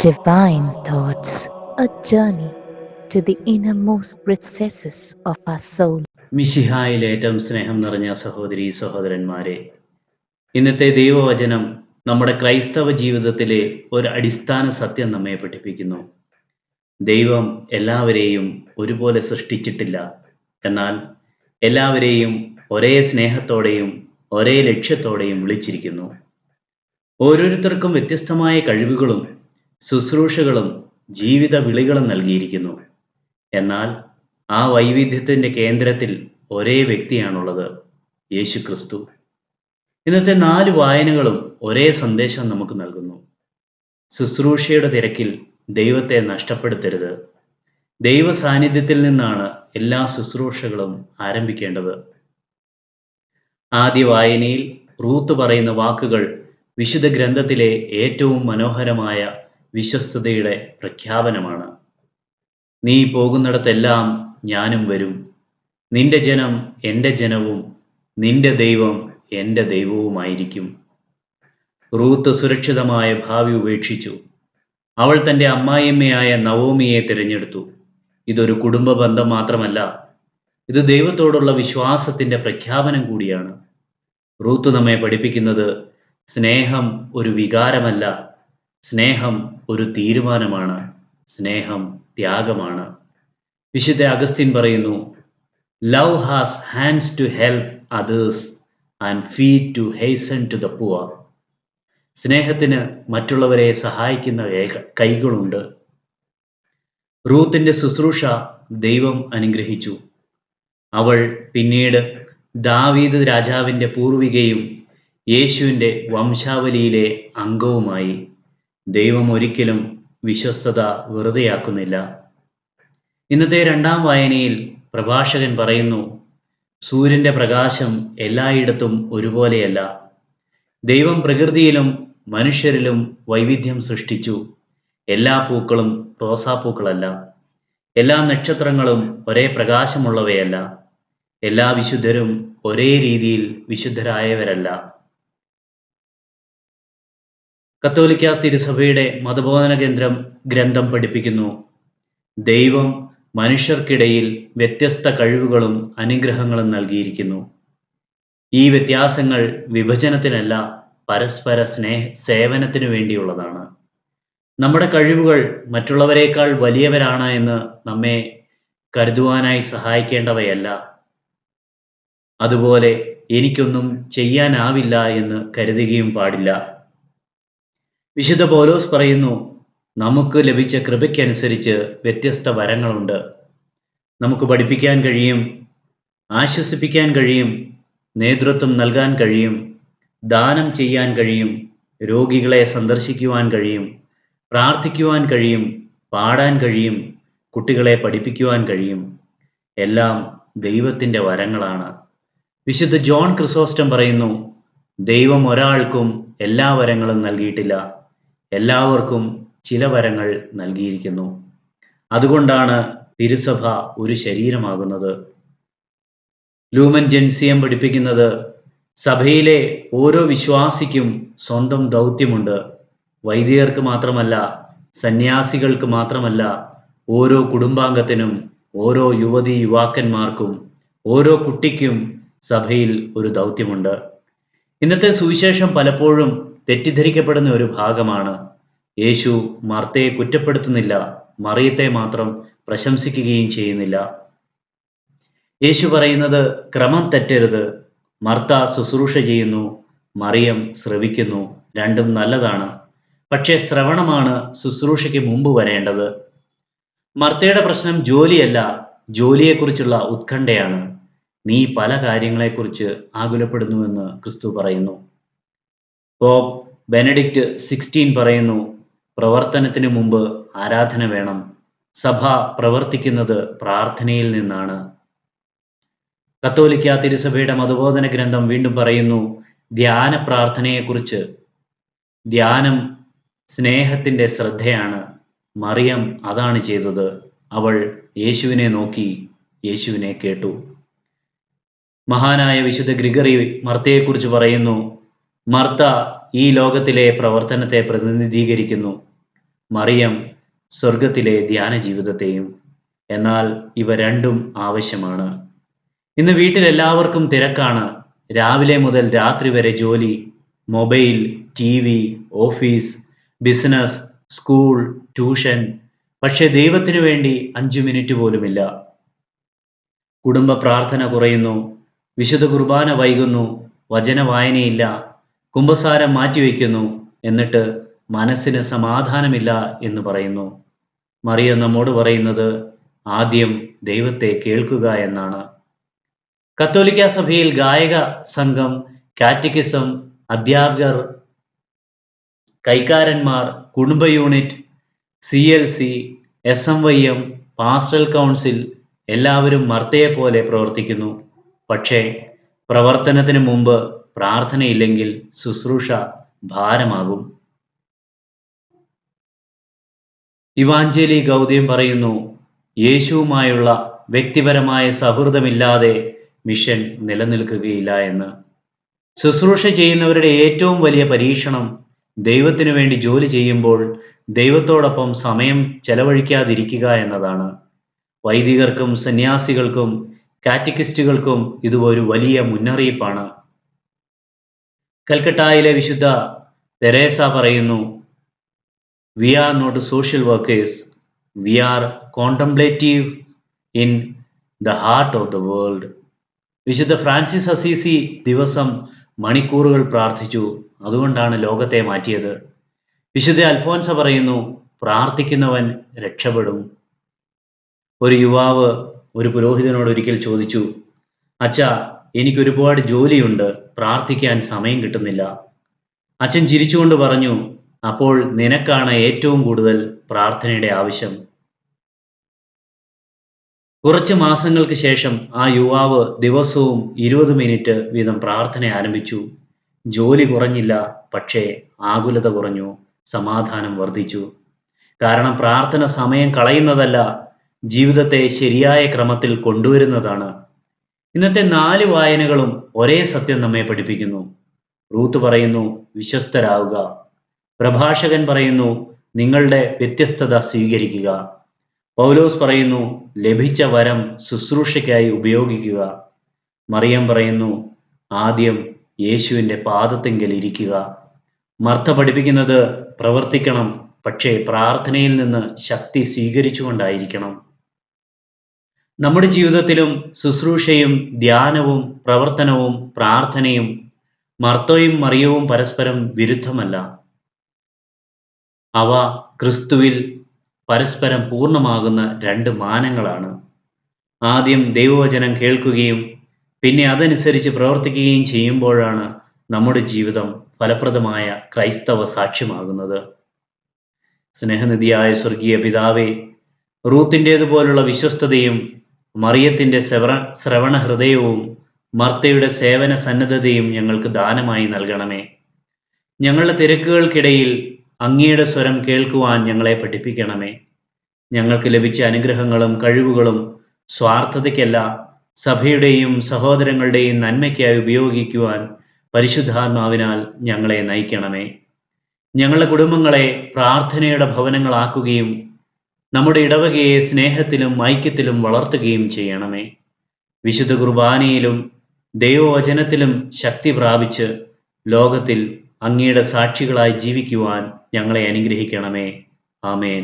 Divine Thoughts, a journey to the innermost recesses of our soul. മിശിഹായിൽ ഏറ്റവും സ്നേഹം നിറഞ്ഞ സഹോദരീ സഹോദരന്മാരെ, ഇന്നത്തെ ദൈവവചനം നമ്മുടെ ക്രൈസ്തവ ജീവിതത്തിലെ ഒരു അടിസ്ഥാന സത്യം നമ്മെ പഠിപ്പിക്കുന്നു. ദൈവം എല്ലാവരെയും ഒരുപോലെ സൃഷ്ടിച്ചിട്ടില്ല. എന്നാൽ എല്ലാവരെയും ഒരേ സ്നേഹത്തോടെയും ഒരേ ലക്ഷ്യത്തോടെയും വിളിച്ചിരിക്കുന്നു. ഓരോരുത്തർക്കും വ്യത്യസ്തമായ കഴിവുകളും ശുശ്രൂഷകളും ജീവിത വിളികളും നൽകിയിരിക്കുന്നു. എന്നാൽ ആ വൈവിധ്യത്തിൻ്റെ കേന്ദ്രത്തിൽ ഒരേ വ്യക്തിയാണുള്ളത്, യേശു ക്രിസ്തു. ഇന്നത്തെ 4 വായനകളും ഒരേ സന്ദേശം നമുക്ക് നൽകുന്നു. ശുശ്രൂഷയുടെ തിരക്കിൽ ദൈവത്തെ നഷ്ടപ്പെടുത്തരുത്. ദൈവ സാന്നിധ്യത്തിൽ നിന്നാണ് എല്ലാ ശുശ്രൂഷകളും ആരംഭിക്കേണ്ടത്. ആദ്യ വായനയിൽ റൂത്ത് പറയുന്ന വാക്കുകൾ വിശുദ്ധ ഗ്രന്ഥത്തിലെ ഏറ്റവും മനോഹരമായ വിശ്വസ്തതയുടെ പ്രഖ്യാപനമാണ്. നീ പോകുന്നിടത്തെല്ലാം ഞാനും വരും. നിന്റെ ജനം എൻ്റെ ജനവും നിന്റെ ദൈവം എൻ്റെ ദൈവവുമായിരിക്കും. റൂത്ത് സുരക്ഷിതമായ ഭാവി ഉപേക്ഷിച്ചു. അവൾ തൻ്റെ അമ്മായിയമ്മയായ നവോമിയെ തിരഞ്ഞെടുത്തു. ഇതൊരു കുടുംബ ബന്ധം മാത്രമല്ല, ഇത് ദൈവത്തോടുള്ള വിശ്വാസത്തിൻ്റെ പ്രഖ്യാപനം കൂടിയാണ്. റൂത്ത് നമ്മെ പഠിപ്പിക്കുന്നത് സ്നേഹം ഒരു വികാരമല്ല, സ്നേഹം ഒരു തീരുമാനമാണ്, സ്നേഹം ത്യാഗമാണ്. വിശുദ്ധ അഗസ്തീൻ പറയുന്നു, love has hands to help others and feet to hasten to the poor. സ്നേഹത്തിന് മറ്റുള്ളവരെ സഹായിക്കുന്ന കൈകളുണ്ട്. റൂത്തിന്റെ ശുശ്രൂഷ ദൈവം അനുഗ്രഹിച്ചു. അവൾ പിന്നീട് ദാവീദ് രാജാവിൻ്റെ പൂർവികയും യേശുവിൻ്റെ വംശാവലിയിലെ അംഗവുമായി. ദൈവം ഒരിക്കലും വിശ്വസ്തത വെറുതെയാക്കുന്നില്ല. ഇന്നത്തെ 2ാം വായനയിൽ പ്രഭാഷകൻ പറയുന്നു, സൂര്യൻ്റെ പ്രകാശം എല്ലായിടത്തും ഒരുപോലെയല്ല. ദൈവം പ്രകൃതിയിലും മനുഷ്യരിലും വൈവിധ്യം സൃഷ്ടിച്ചു. എല്ലാ പൂക്കളും റോസാപ്പൂക്കളല്ല, എല്ലാ നക്ഷത്രങ്ങളും ഒരേ പ്രകാശമുള്ളവയല്ല, എല്ലാ വിശുദ്ധരും ഒരേ രീതിയിൽ വിശുദ്ധരായവരല്ല. കത്തോലിക്ക തിരുസഭയുടെ മതബോധന ഗ്രന്ഥം പഠിപ്പിക്കുന്നു, ദൈവം മനുഷ്യർക്കിടയിൽ വ്യത്യസ്ത കഴിവുകളും അനുഗ്രഹങ്ങളും നൽകിയിരിക്കുന്നു. ഈ വ്യത്യാസങ്ങൾ വിഭജനത്തിനല്ല, പരസ്പര സേവനത്തിനു വേണ്ടിയുള്ളതാണ്. നമ്മുടെ കഴിവുകൾ മറ്റുള്ളവരെക്കാൾ വലിയവരാണ് എന്ന് നമ്മെ കരുതുവാനായി സഹായിക്കേണ്ടവയല്ല. അതുപോലെ എനിക്കൊന്നും ചെയ്യാനാവില്ല എന്ന് കരുതുകയും പാടില്ല. വിശുദ്ധ പൗലോസ് പറയുന്നു, നമുക്ക് ലഭിച്ച കൃപയ്ക്കനുസരിച്ച് വ്യത്യസ്ത വരങ്ങളുണ്ട്. നമുക്ക് പഠിപ്പിക്കാൻ കഴിയും, ആശ്വസിപ്പിക്കാൻ കഴിയും, നേതൃത്വം നൽകാൻ കഴിയും, ദാനം ചെയ്യാൻ കഴിയും, രോഗികളെ സന്ദർശിക്കുവാൻ കഴിയും, പ്രാർത്ഥിക്കുവാൻ കഴിയും, പാടാൻ കഴിയും, കുട്ടികളെ പഠിപ്പിക്കുവാൻ കഴിയും. എല്ലാം ദൈവത്തിൻ്റെ വരങ്ങളാണ്. വിശുദ്ധ ജോൺ ക്രിസോസ്റ്റം പറയുന്നു, ദൈവം ഒരാൾക്കും എല്ലാ വരങ്ങളും നൽകിയിട്ടില്ല, എല്ലാവർക്കും ചില വരങ്ങൾ നൽകിയിരിക്കുന്നു. അതുകൊണ്ടാണ് തിരുസഭ ഒരു ശരീരമാകുന്നത്. ലൂമൻ ജെൻസിയം പഠിപ്പിക്കുന്നത്, സഭയിലെ ഓരോ വിശ്വാസിക്കും സ്വന്തം ദൗത്യമുണ്ട്. വൈദികർക്ക് മാത്രമല്ല, സന്യാസികൾക്ക് മാത്രമല്ല, ഓരോ കുടുംബാംഗത്തിനും, ഓരോ യുവതി യുവാക്കന്മാർക്കും, ഓരോ കുട്ടിക്കും സഭയിൽ ഒരു ദൗത്യമുണ്ട്. ഇന്നത്തെ സുവിശേഷം പലപ്പോഴും തെറ്റിദ്ധരിക്കപ്പെടുന്ന ഒരു ഭാഗമാണ്. യേശു മർത്തയെ കുറ്റപ്പെടുത്തുന്നില്ല, മറിയത്തെ മാത്രം പ്രശംസിക്കുകയും ചെയ്യുന്നില്ല. യേശു പറയുന്നത്, ക്രമം തെറ്റരുത്. മർത്ത ശുശ്രൂഷ ചെയ്യുന്നു, മറിയം ശ്രവിക്കുന്നു. രണ്ടും നല്ലതാണ്, പക്ഷേ ശ്രവണമാണ് ശുശ്രൂഷയ്ക്ക് മുമ്പ് വരേണ്ടത്. മർത്തയുടെ പ്രശ്നം ജോലിയല്ല, ജോലിയെക്കുറിച്ചുള്ള ഉത്കണ്ഠയാണ്. നീ പല കാര്യങ്ങളെക്കുറിച്ച് ആകുലപ്പെടുന്നുവെന്ന് ക്രിസ്തു പറയുന്നു. പോപ്പ് ബെനഡിക്റ്റ് 16 പറയുന്നു, പ്രവർത്തനത്തിന് മുമ്പ് ആരാധന വേണം. സഭ പ്രവർത്തിക്കുന്നത് പ്രാർത്ഥനയിൽ നിന്നാണ്. കത്തോലിക്ക തിരുസഭയുടെ മതബോധന ഗ്രന്ഥം വീണ്ടും പറയുന്നു, ധ്യാന പ്രാർത്ഥനയെക്കുറിച്ച്. ധ്യാനം സ്നേഹത്തിൻ്റെ ശ്രദ്ധയാണ്. മറിയം അതാണ് ചെയ്തത്. അവൾ യേശുവിനെ നോക്കി, യേശുവിനെ കേട്ടു. മഹാനായ വിശുദ്ധ ഗ്രിഗറി മർത്തയെക്കുറിച്ച് പറയുന്നു, മർത്ത ഈ ലോകത്തിലെ പ്രവർത്തനത്തെ പ്രതിനിധീകരിക്കുന്നു. മറിയം സ്വർഗത്തിലെ ധ്യാന ജീവിതത്തെയും. എന്നാൽ ഇവ രണ്ടും ആവശ്യമാണ്. ഇന്ന് വീട്ടിൽ എല്ലാവർക്കും തിരക്കാണ്. രാവിലെ മുതൽ രാത്രി വരെ ജോലി, mobile, TV, office, business, school, tuition. പക്ഷേ ദൈവത്തിനു വേണ്ടി 5 മിനിറ്റ് പോലുമില്ല. കുടുംബ പ്രാർത്ഥന കുറയുന്നു, വിശുദ്ധ കുർബാന വൈകുന്നു, വചന വായനയില്ല, കുമ്പസാരം മാറ്റിവെക്കുന്നു, എന്നിട്ട് മനസ്സിന് സമാധാനമില്ല എന്ന് പറയുന്നു. മറിയം നമ്മോട് പറയുന്നത് ആദ്യം ദൈവത്തെ കേൾക്കുക എന്നാണ്. കത്തോലിക്ക സഭയിൽ ഗായക സംഘം, കാറ്റക്കിസം, അധ്യാപകർ, കൈക്കാരന്മാർ, കുടുംബ unit, CLC, SMYM, pastoral council എല്ലാവരും മർത്തയെപ്പോലെ പ്രവർത്തിക്കുന്നു. പക്ഷേ പ്രവർത്തനത്തിന് മുമ്പ് പ്രാർത്ഥനയില്ലെങ്കിൽ ശുശ്രൂഷ ഭാരമാകും. ഇവാഞ്ചലി ഗൗദ്യം പറയുന്നു, യേശുവുമായുള്ള വ്യക്തിപരമായ സൗഹൃദമില്ലാതെ മിഷൻ നിലനിൽക്കുകയില്ല എന്ന്. ശുശ്രൂഷ ചെയ്യുന്നവരുടെ ഏറ്റവും വലിയ പരീക്ഷണം ദൈവത്തിനു വേണ്ടി ജോലി ചെയ്യുമ്പോൾ ദൈവത്തോടൊപ്പം സമയം ചെലവഴിക്കാതിരിക്കുക എന്നതാണ്. വൈദികർക്കും സന്യാസികൾക്കും കാറ്റക്കിസ്റ്റുകൾക്കും ഇത് ഒരു വലിയ മുന്നറിയിപ്പാണ്. കൽക്കട്ടയിലെ വിശുദ്ധ തെരേസ പറയുന്നു, we are not social workers, we are contemplative in the heart of the world. വിശുദ്ധ ഫ്രാൻസിസ് അസീസി ദിവസം മണിക്കൂറുകൾ പ്രാർത്ഥിച്ചു, അതുകൊണ്ടാണ് ലോകത്തെ മാറ്റിയത്. വിശുദ്ധ അൽഫോൻസ പറയുന്നു, പ്രാർത്ഥിക്കുന്നവൻ രക്ഷപ്പെടും. ഒരു യുവാവ് ഒരു പുരോഹിതനോട് ഒരിക്കൽ ചോദിച്ചു, അച്ഛാ, എനിക്ക് ഒരുപാട് ജോലിയുണ്ട്, പ്രാർത്ഥിക്കാൻ സമയം കിട്ടുന്നില്ല. അച്ഛൻ ചിരിച്ചുകൊണ്ട് പറഞ്ഞു, അപ്പോൾ നിനക്കാണ് ഏറ്റവും കൂടുതൽ പ്രാർത്ഥനയുടെ ആവശ്യം. കുറച്ച് മാസങ്ങൾക്ക് ശേഷം ആ യുവാവ് ദിവസവും 20 മിനിറ്റ് വീതം പ്രാർത്ഥന ആരംഭിച്ചു. ജോലി കുറഞ്ഞില്ല, പക്ഷേ ആകുലത കുറഞ്ഞു, സമാധാനം വർദ്ധിച്ചു. കാരണം പ്രാർത്ഥന സമയം കളയുന്നതല്ല, ജീവിതത്തെ ശരിയായ ക്രമത്തിൽ കൊണ്ടുവരുന്നതാണ്. ഇന്നത്തെ 4 വായനകളും ഒരേ സത്യം നമ്മെ പഠിപ്പിക്കുന്നു. റൂത്ത് പറയുന്നു, വിശ്വസ്തരാവുക. പ്രഭാഷകൻ പറയുന്നു, നിങ്ങളുടെ വ്യത്യസ്തത സ്വീകരിക്കുക. പൗലോസ് പറയുന്നു, ലഭിച്ച വരം ശുശ്രൂഷയ്ക്കായി ഉപയോഗിക്കുക. മറിയം പറയുന്നു, ആദ്യം യേശുവിൻ്റെ പാദത്തെങ്കിൽ ഇരിക്കുക. മർത്ത പഠിപ്പിക്കുന്നത് പ്രവർത്തിക്കണം, പക്ഷേ പ്രാർത്ഥനയിൽ നിന്ന് ശക്തി സ്വീകരിച്ചുകൊണ്ടായിരിക്കണം. നമ്മുടെ ജീവിതത്തിലും ശുശ്രൂഷയും ധ്യാനവും പ്രവർത്തനവും പ്രാർത്ഥനയും മർത്തയും മറിയവും പരസ്പരം വിരുദ്ധമല്ല. അവ ക്രിസ്തുവിൽ പരസ്പരം പൂർണ്ണമാകുന്ന 2 മാനങ്ങളാണ്. ആദ്യം ദൈവവചനം കേൾക്കുകയും പിന്നെ അതനുസരിച്ച് പ്രവർത്തിക്കുകയും ചെയ്യുമ്പോഴാണ് നമ്മുടെ ജീവിതം ഫലപ്രദമായ ക്രൈസ്തവ സാക്ഷ്യമാകുന്നത്. സ്നേഹനിധിയായ സ്വർഗീയ പിതാവേ, റൂത്തിൻ്റേതുപോലുള്ള വിശ്വസ്തതയും മറിയത്തിൻ്റെ ശ്രവണ ഹൃദയവും മർത്തയുടെ സേവന സന്നദ്ധതയും ഞങ്ങൾക്ക് ദാനമായി നൽകണമേ. ഞങ്ങളുടെ തിരക്കുകൾക്കിടയിൽ അങ്ങയുടെ സ്വരം കേൾക്കുവാൻ ഞങ്ങളെ പഠിപ്പിക്കണമേ. ഞങ്ങൾക്ക് ലഭിച്ച അനുഗ്രഹങ്ങളും കഴിവുകളും സ്വാർത്ഥതയ്ക്കല്ല, സഭയുടെയും സഹോദരങ്ങളുടെയും നന്മയ്ക്കായി ഉപയോഗിക്കുവാൻ പരിശുദ്ധാത്മാവിനാൽ ഞങ്ങളെ നയിക്കണമേ. ഞങ്ങളുടെ കുടുംബങ്ങളെ പ്രാർത്ഥനയുടെ ഭവനങ്ങളാക്കുകയും നമ്മുടെ ഇടവകയെ സ്നേഹത്തിലും ഐക്യത്തിലും വളർത്തുകയും ചെയ്യണമേ. വിശുദ്ധ കുർബാനയിലും ദൈവവചനത്തിലും ശക്തി പ്രാപിച്ച് ലോകത്തിൽ അങ്ങയുടെ സാക്ഷികളായി ജീവിക്കുവാൻ ഞങ്ങളെ അനുഗ്രഹിക്കണമേ. ആമേൻ.